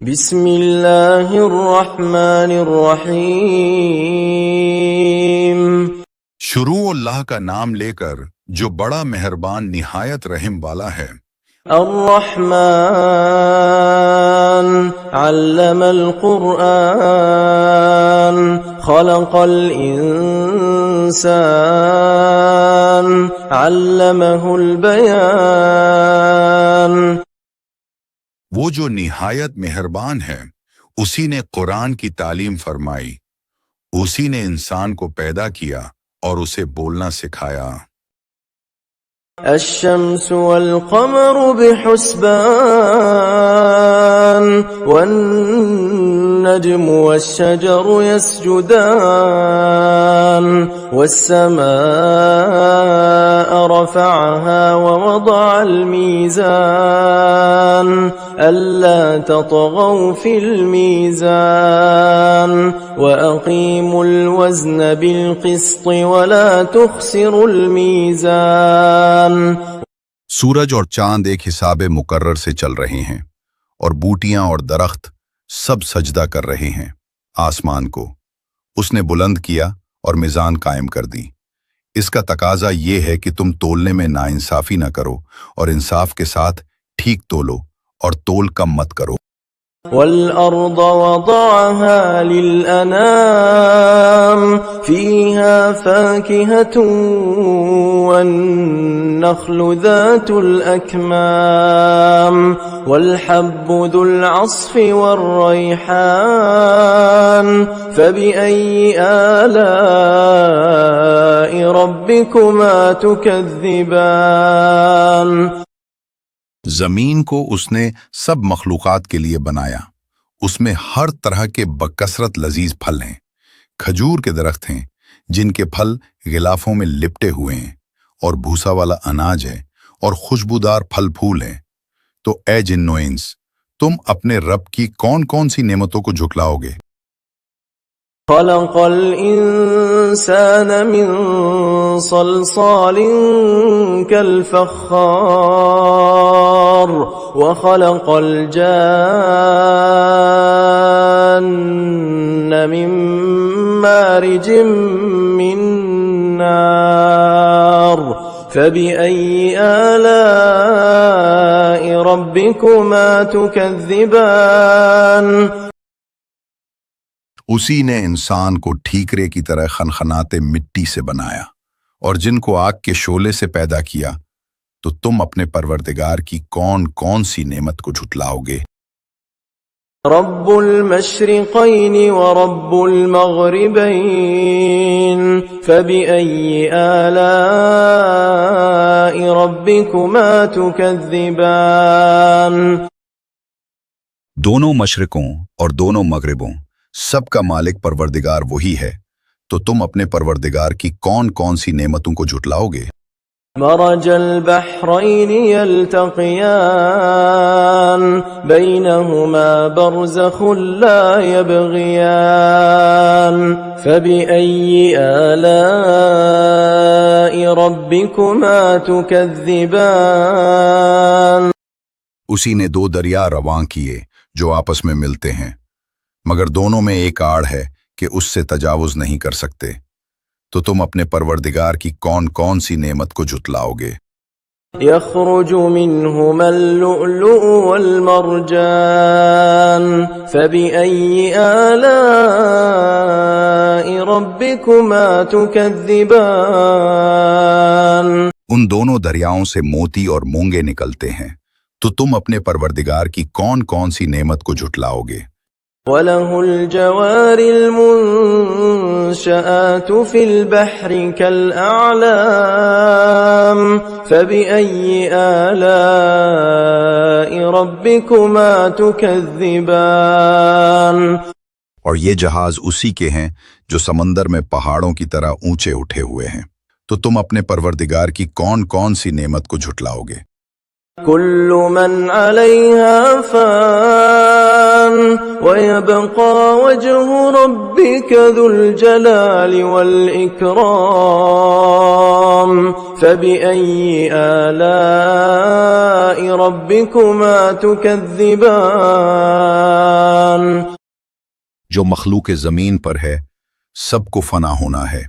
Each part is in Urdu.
بسم اللہ الرحمن الرحیم۔ شروع اللہ کا نام لے کر جو بڑا مہربان نہایت رحم والا ہے۔ الرحمن علم القرآن خلق الانسان علمہ البیان۔ وہ جو نہایت مہربان ہے اسی نے قرآن کی تعلیم فرمائی، اسی نے انسان کو پیدا کیا اور اسے بولنا سکھایا۔ الشمس والقمر بحسبان والنجم والشجر يسجدان والسماء رفعها ووضع الميزان ألا تطغوا في الميزان وأقيموا الوزن بالقسط ولا تخسروا الميزان۔ سورج اور چاند ایک حساب مقرر سے چل رہے ہیں اور بوٹیاں اور درخت سب سجدہ کر رہے ہیں آسمان کو۔ اس نے بلند کیا اور میزان قائم کر دی۔ اس کا تقاضا یہ ہے کہ تم تولنے میں ناانصافی نہ کرو اور انصاف کے ساتھ ٹھیک تولو اور تول کم مت کرو۔ والأرض وضعها للأنام فيها فاكهة والنخل ذات الأكمام والحب ذو العصف والريحان فبأي آلاء ربكما تكذبان۔ زمین کو اس نے سب مخلوقات کے لیے بنایا، اس میں ہر طرح کے بکثرت لذیذ پھل ہیں، کھجور کے درخت ہیں جن کے پھل غلافوں میں لپٹے ہوئے ہیں، اور بھوسا والا اناج ہے اور خوشبودار پھل پھول ہیں۔ تو اے جن و انس، تم اپنے رب کی کون کون سی نعمتوں کو جھٹلاؤ گے؟ خلق الانسان من صلصال كالفخار وخلق الجان من مارج من نار فبأي آلاء ربكما تكذبان۔ اسی نے انسان کو ٹھیکرے کی طرح خنخناتے مٹی سے بنایا اور جن کو آگ کے شعلے سے پیدا کیا، تو تم اپنے پروردگار کی کون کون سی نعمت کو جھٹلاؤ گے؟ رب المشرقین ورب المغربین فبأي آلاء ربكما تكذبان۔ دونوں مشرقوں اور دونوں مغربوں سب کا مالک پروردگار وہی ہے، تو تم اپنے پروردگار کی کون کون سی نعمتوں کو جھٹلاؤ گے؟ مرج البحرین یلتقیان بینہما برزخ لا یبغیان فبأي آلاء ربكما تكذبان۔ اسی نے دو دریا رواں کیے جو آپس میں ملتے ہیں، مگر دونوں میں ایک آڑ ہے کہ اس سے تجاوز نہیں کر سکتے، تو تم اپنے پروردگار کی کون کون سی نعمت کو جھٹلاؤ گے؟ یخرج منہما اللؤلؤ والمرجان فبأي آلاء ربكما تكذبان۔ ان دونوں دریاؤں سے موتی اور مونگے نکلتے ہیں، تو تم اپنے پروردگار کی کون کون سی نعمت کو جھٹلاؤ گے؟ وَلَهُ الْجَوَارِ الْمُنشَآتُ فِي الْبَحْرِ كَالْأَعْلَامِ فَبِأَيِّ آلَاءِ رَبِّكُمَا تُكَذِّبَانِ۔ اور یہ جہاز اسی کے ہیں جو سمندر میں پہاڑوں کی طرح اونچے اٹھے ہوئے ہیں، تو تم اپنے پروردگار کی کون کون سی نعمت کو جھٹلاؤ گے؟ كل من عليها فان ويبقى وجه ربك ذو الجلال والإكرام فبأي آلاء ربكما تكذبان جو مخلوق زمین پر ہے سب کو فنا ہونا ہے،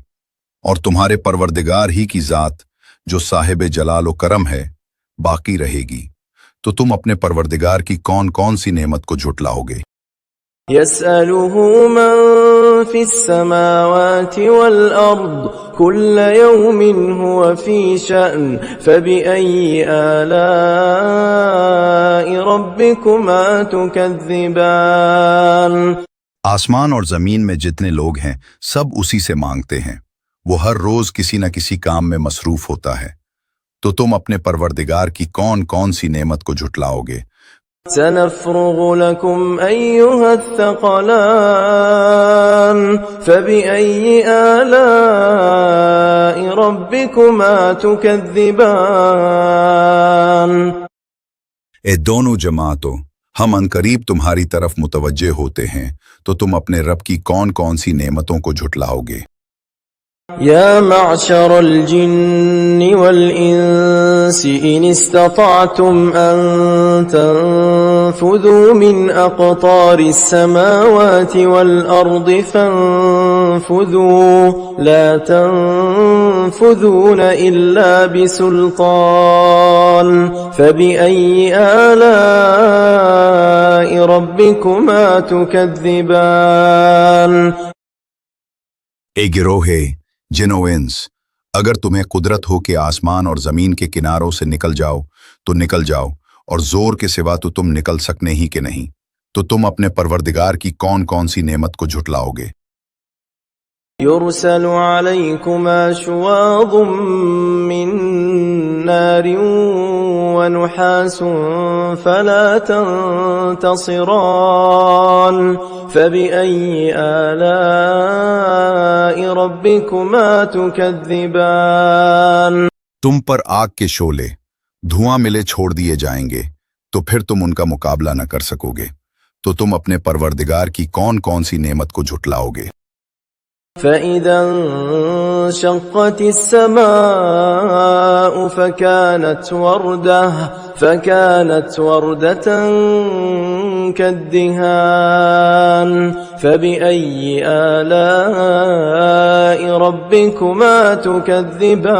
اور تمہارے پروردگار ہی کی ذات جو صاحب جلال و کرم ہے باقی رہے گی، تو تم اپنے پروردگار کی کون کون سی نعمت کو جھٹلاؤ گے؟ يسأله من في السماوات والأرض كل يوم هو في شأن فبأي آلاء ربكما تكذبان آسمان اور زمین میں جتنے لوگ ہیں سب اسی سے مانگتے ہیں، وہ ہر روز کسی نہ کسی کام میں مصروف ہوتا ہے، تو تم اپنے پروردگار کی کون کون سی نعمت کو جھٹلاؤ گے؟ سنفرغ لكم أيها الثقلان فبأي آلاء ربكما تكذبان اے دونوں جماعتوں، ہم عنقریب تمہاری طرف متوجہ ہوتے ہیں، تو تم اپنے رب کی کون کون سی نعمتوں کو جھٹلاؤ گے؟ يا معشر الجن والإنس إن استطعتم أن تنفذوا من أقطار السماوات والأرض فانفذوا لا تنفذون إلا بسلطان فبأي آلاء ربكما تكذبان اے گروہ جن و انس، اگر تمہیں قدرت ہو کہ آسمان اور زمین کے کناروں سے نکل جاؤ تو نکل جاؤ، اور زور کے سوا تو تم نکل سکنے ہی کہ نہیں، تو تم اپنے پروردگار کی کون کون سی نعمت کو جھٹلاؤ گے؟ يرسل عليكما شواظ من نار ونحاس فلا تنتصران فبأي آلاء ربكما تكذبان تم پر آگ کے شعلے دھواں ملے چھوڑ دیے جائیں گے، تو پھر تم ان کا مقابلہ نہ کر سکو گے، تو تم اپنے پروردگار کی کون کون سی نعمت کو جھٹلاؤ گے؟ فَإِذَا انشَقَّتِ السَّمَاءُ فَكَانَتْ وَرْدَةً كَالدِّهَانِ فَبِأَيِّ آلَاءِ رَبِّكُمَا تُكَذِّبَانِ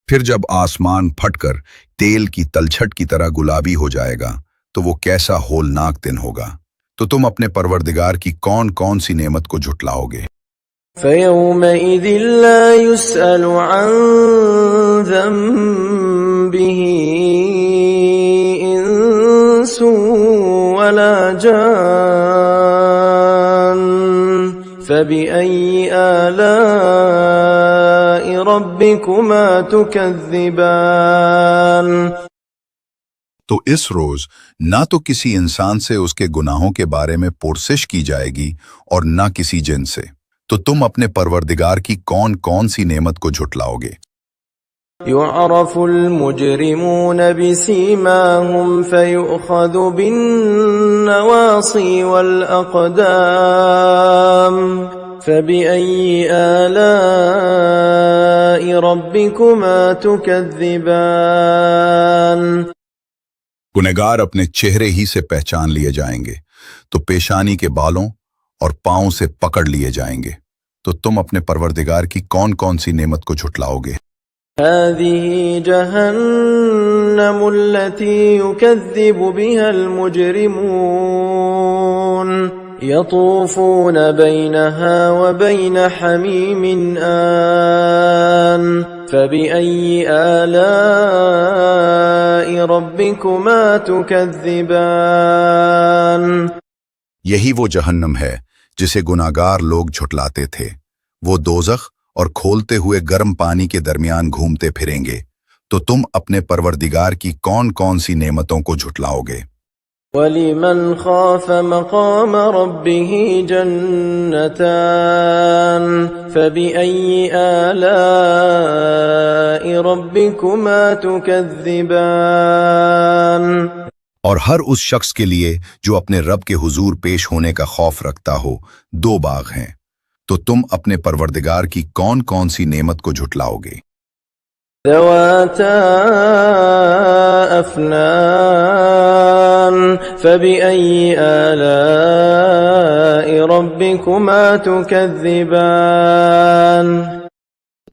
پھر جب آسمان پھٹ کر تیل کی تلچھٹ کی طرح گلابی ہو جائے گا تو وہ کیسا ہولناک دن ہوگا، تو تم اپنے پروردگار کی کون کون سی نعمت کو جھٹلاؤ گے؟ فَيَوْمَئِذٍ لَا يُسْأَلُ عَنْ ذَنبِهِ إِنسٌ وَلَا جَانٌّ فَبِأَيِّ آلَاءِ رَبِّكُمَا تُكَذِّبَانِ تو اس روز نہ تو کسی انسان سے اس کے گناہوں کے بارے میں پرسش کی جائے گی اور نہ کسی جن سے، تو تم اپنے پروردگار کی کون کون سی نعمت کو جھٹلاؤ گے؟ يُعْرَفُ الْمُجْرِمُونَ بِسِيمَاهُمْ فَيُؤْخَذُ بِالنَّوَاصِي وَالْأَقْدَامِ فَبِأَيِّ آلَاءِ رَبِّكُمَا تُكَذِّبَانِ گنہگار اپنے چہرے ہی سے پہچان لیے جائیں گے، تو پیشانی کے بالوں اور پاؤں سے پکڑ لیے جائیں گے، تو تم اپنے پروردگار کی کون کون سی نعمت کو جھٹلاؤ گے؟ هذه جهنم التي يكذب بها المجرمون يطوفون بينها وبين حميم آن فبأي آلاء ربكما تكذبان یہی وہ جہنم ہے جسے گناہگار لوگ جھٹلاتے تھے، وہ دوزخ اور کھولتے ہوئے گرم پانی کے درمیان گھومتے پھریں گے، تو تم اپنے پروردگار کی کون کون سی نعمتوں کو جھٹلاؤ گے؟ وَلِمَنْ خَافَ مَقَامَ رَبِّهِ جَنَّتَانِ فَبِأَيِّ آلَاءِ رَبِّكُمَا تُكَذِّبَانِ اور ہر اس شخص کے لیے جو اپنے رب کے حضور پیش ہونے کا خوف رکھتا ہو، دو باغ ہیں، تو تم اپنے پروردگار کی کون کون سی نعمت کو جھٹلاؤگے؟ ذواتا افنان فبأي آلاء ربكما تكذبان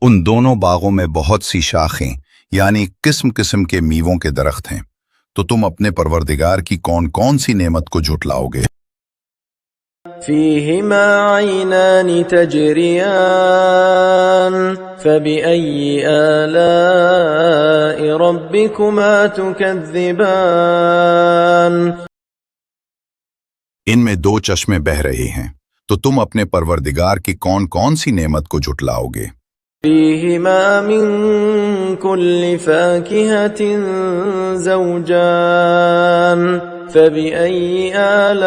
ان دونوں باغوں میں بہت سی شاخیں یعنی قسم قسم کے میووں کے درخت ہیں، تو تم اپنے پروردگار کی کون کون سی نعمت کو جھٹلاؤگے؟ فيهما عينان تجريان فبأي آلاء ربكما تكذبان ان میں دو چشمے بہہ رہے ہیں، تو تم اپنے پروردگار کی کون کون سی نعمت کو جھٹلاؤگے؟ فيهما من كل فاكهة زوجان فبأي آلاء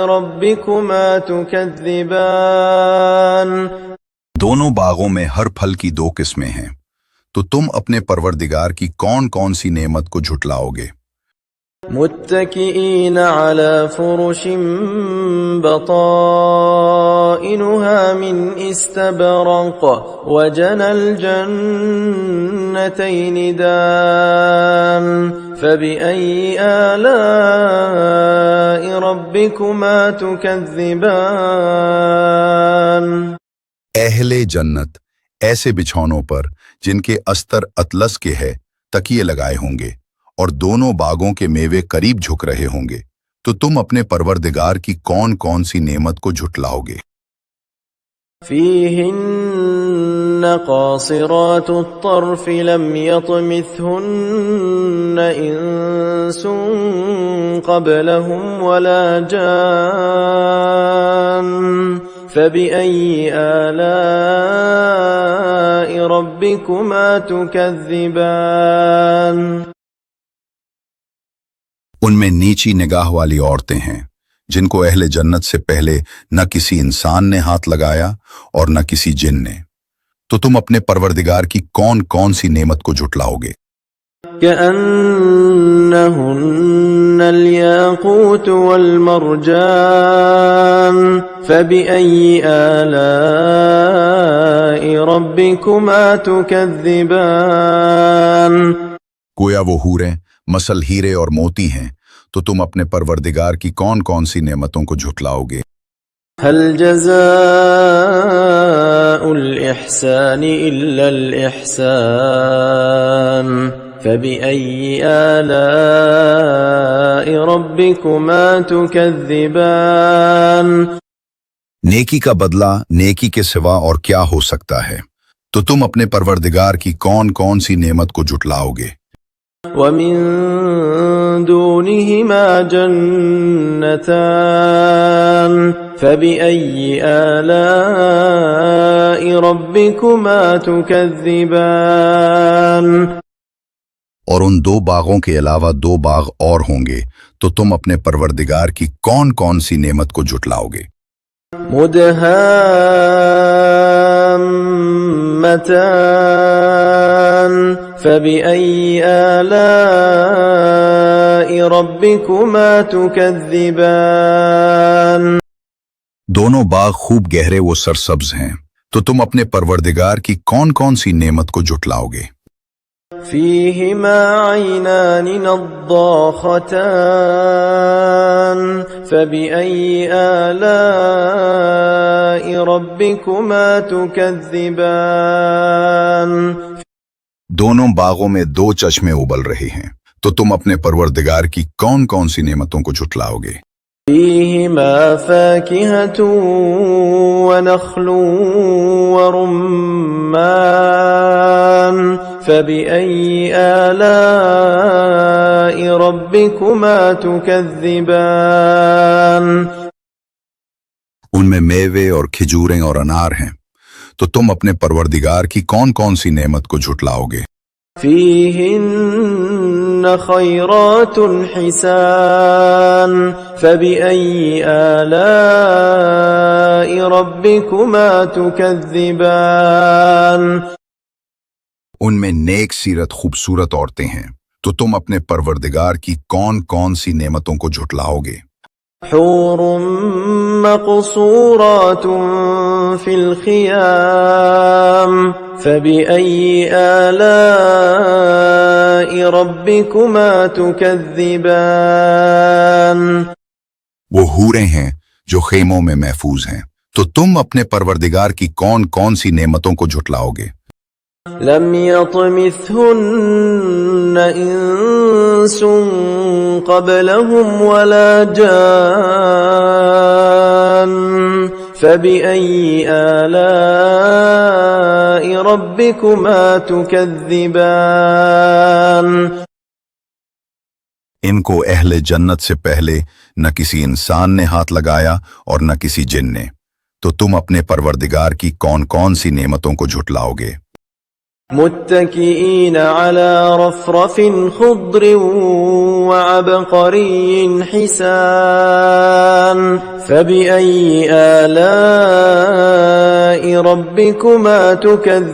ربكما تكذبان دونوں باغوں میں ہر پھل کی دو قسمیں ہیں، تو تم اپنے پروردگار کی کون کون سی نعمت کو جھٹلاؤگے؟ متكئين على فرش بطائنها من استبرق وجنى الجنتين دان فبأي آلاء ربكما تكذبان اہل جنت ایسے بچھونوں پر جن کے استر اطلس کے ہے تکیے لگائے ہوں گے، اور دونوں باغوں کے میوے قریب جھک رہے ہوں گے، تو تم اپنے پروردگار کی کون کون سی نعمت کو جھٹلاؤگے؟ فيهن قاصرات الطرف لم يطمثهن إنس قبلهم ولا جان فبأي آلاء ربكما تكذبان ان میں نیچی نگاہ والی عورتیں ہیں جن کو اہل جنت سے پہلے نہ کسی انسان نے ہاتھ لگایا اور نہ کسی جن نے، تو تم اپنے پروردگار کی کون کون سی نعمت کو جھٹلاؤگے؟ كأنهن الياقوت والمرجان فبأي آلاء ربكما تكذبان گویا وہ حوریں مثل ہیرے اور موتی ہیں، تو تم اپنے پروردگار کی کون کون سی نعمتوں کو جھٹلاؤگے؟ هل جزاء الإحسان إلا الإحسان فبأي آلاء ربكما تكذبان نیکی کا بدلہ نیکی کے سوا اور کیا ہو سکتا ہے؟ تو تم اپنے پروردگار کی کون کون سی نعمت کو جھٹلاؤگے؟ ومن دونهما جنتان فبأي آلاء ربكما تكذبان اور ان دو باغوں کے علاوہ دو باغ اور ہوں گے، تو تم اپنے پروردگار کی کون کون سی نعمت کو جھٹلاؤگے؟ مدهامتان فبأي آلاء ربكما تكذبان دونوں باغ خوب گہرے و سرسبز ہیں، تو تم اپنے پروردگار کی کون کون سی نعمت کو جھٹلاؤگے؟ فيهما عينان نضاختان فبأي آلاء ربكما تكذبان دونوں باغوں میں دو چشمے ابل رہے ہیں، تو تم اپنے پروردگار کی کون کون سی نعمتوں کو جھٹلاؤگے؟ فيهما فاكهة ونخل ورمان فبأي آلاء ربكما تكذبان ان میں میوے اور کھجوریں اور انار ہیں، تو تم اپنے پروردگار کی کون کون سی نعمت کو جھٹلاؤگے؟ فيهن خيرات حسان فبأي آلاء ربكما تكذبان ان میں نیک سیرت خوبصورت عورتیں ہیں، تو تم اپنے پروردگار کی کون کون سی نعمتوں کو جھٹلاؤگے؟ حور مقصورات في الخيام فبأي آلاء ربكما تكذبان وہ حوریں ہیں جو خیموں میں محفوظ ہیں، تو تم اپنے پروردگار کی کون کون سی نعمتوں کو جھٹلاؤ گے؟ لم يطمثهن انس قبلهم ولا جان فبأي آلاء ربكما تكذبان ان کو اہل جنت سے پہلے نہ کسی انسان نے ہاتھ لگایا اور نہ کسی جن نے، تو تم اپنے پروردگار کی کون کون سی نعمتوں کو جھٹلاؤ گے؟ متكئين على رفرف خضر وعبقري حسان فبأي آلاء ربكما تكذبان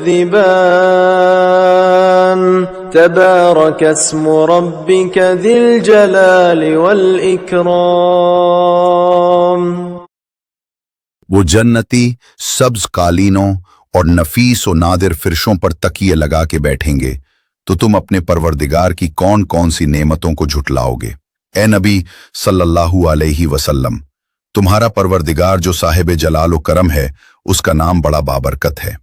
تبارك اسم ربك ذي الجلال والإكرام وہ جنتی سبز قالینوں اور نفیس و نادر فرشوں پر تکیے لگا کے بیٹھیں گے، تو تم اپنے پروردگار کی کون کون سی نعمتوں کو جھٹلاؤ گے؟ اے نبی صلی اللہ علیہ وسلم، تمہارا پروردگار جو صاحب جلال و کرم ہے، اس کا نام بڑا بابرکت ہے۔